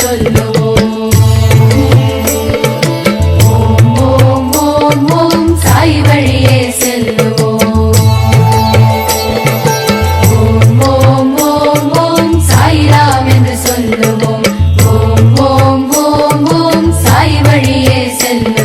சொல்லுவோம். ஓம் ஓம் ஓம் ஓம் சாய் வழியே செல்லுவோம். ஓம் ஓம் ஓம் ஓம் சாய்ராம் என்று சொல்லுவோம். ஓம் ஓம் ஓம் ஓம் சாய் வழியே செல்லுவோம்.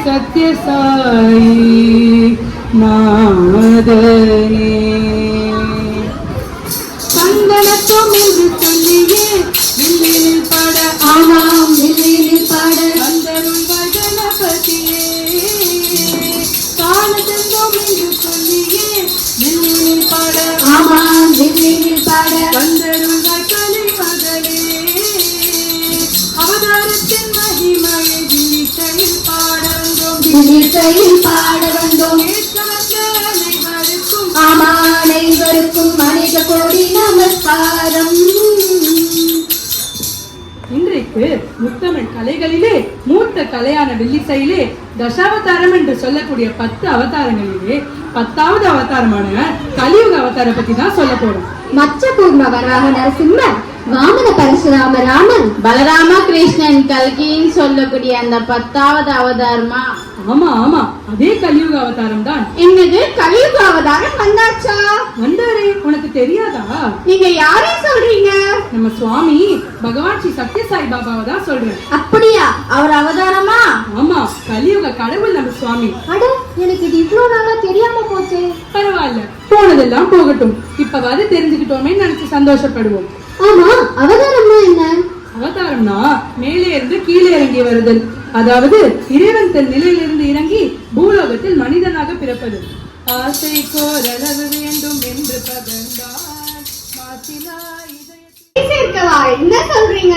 सत्य साई नादने சந்தனத்தும் என்று சொல்லியே வில்லில் பாட ஆமாம் வில்லில் பாட வந்தருள் கணபதியே காலதெங்கும் என்று சொல்லியே வில்லில் பாட ஆமாம் வில்லில் பாட வந்தருள் கலிமகளே அவதாரத்தின் மகிமையை விழிசையில் பாட வந்தோம் அனைவருக்கும் மனித கோடி நமஸ்காரம். இன்றைக்கு முத்தமிழ் கலைகளிலே மூத்த கலையான வில்லிசையிலே தசாவதாரம் என்று சொல்லக்கூடிய 10 அவதாரங்களிலே 10வது அவதாரமான கலியுக அவதாரம் பத்தி தான் சொல்ல போறோம். மச்ச கூர்ம வராக நரசிம்மர், வாமன பரசுராம ராமன், பலராம கிருஷ்ணன் கல்கின்னு சொல்லக்கூடிய அந்த 10வது அவதாரமா? ஆமா ஆமா, அதே கலியுக அவதாரம் தான். என்னது கலியுக அவதாரம் வந்தாச்சா? வந்தாரே, உனக்கு தெரியாதா? நீங்க யாரை சொல்றீங்க? நம்ம சுவாமி பகவான் ஸ்ரீ சத்ய சாய் பாபாவை தான் சொல்றேன். அப்படியா? அவர் அவதாரமா? ஆமா, கலியுக கடவுள் நம்ம சுவாமி. அட, எனக்கு இது இவ்வளவு நாளா தெரியாம போச்சு. பரவாயில்ல, போனதெல்லாம் போகட்டும். இப்பவாது தெரிஞ்சுக்கிட்டோமே நினைச்சு சந்தோஷப்படுவோம். ஆமா, அவதாரம்னா என்ன? அவதாரம்னா மேலே இருந்து கீழே இறங்கி வருதல். அதாவது இறைவன் தன் நிலையிலிருந்து இறங்கி பூலோகத்தில் மனிதனாக பிறப்பது. ஆசை கோரளவு வேண்டும் என்று பகர்ந்தான் மாசிலா கூடவா? என்ன சொல்றீங்க?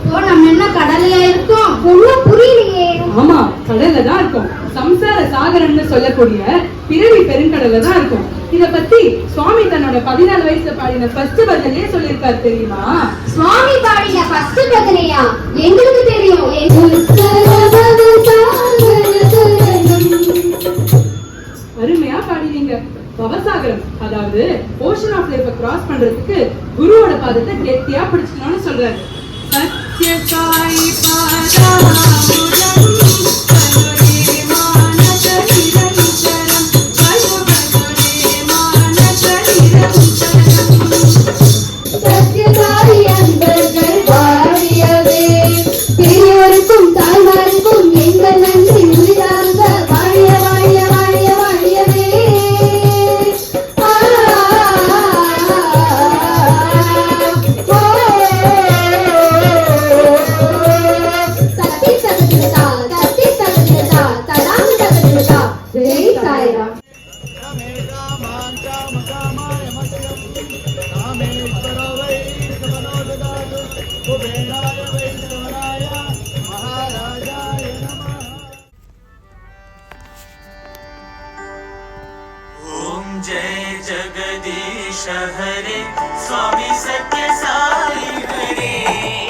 ஓ, நம்ம என்ன கடலையா இருக்கோம்? ஒண்ணும் புரியலையே. ஆமா, கடல்ல தான் இருக்கும். சம்சார சாகரம்னு சொல்லக்கூடிய பிறவி பெருங்கடல்ல தான் இருக்கும். இத பத்தி சுவாமி தன்னோட 14 வயசுல பாடின ஃபர்ஸ்ட் பஜனையே சொல்லியிருக்காரு தெரியுமா? சுவாமி பாடின ஃபர்ஸ்ட் பஜனையா? எங்களுக்கு தெரியும். அருமையா பாடினீங்க. பவசாகரம், அதாவது ஓஷன் ஆஃப் லைஃபை கிராஸ் பண்றதுக்கு குருவோட பாதத்தை கெட்டியா பிடிச்சுக்கணும்னு சொல்றாரு. சத்ய சாயி பாதாமுரம் பதுரே மானச நிரந்தரம் பதுரே மானச நிரந்தரம். சத்யசாயி அன்பர்கள் வாழியவே, பெரியோருக்கும் தாய்மாருக்கும் எங்கள் நன்றி உயிராக வாழிய வாழிய வாழிய வாழியவே. தத்தி தகதிருதா, தத்தி தகதிருதா, தடாம் தகதிருதா. ஜெய் சாய்ராம். ओम जय जगदीश हरे स्वामी सत्य साई हरे।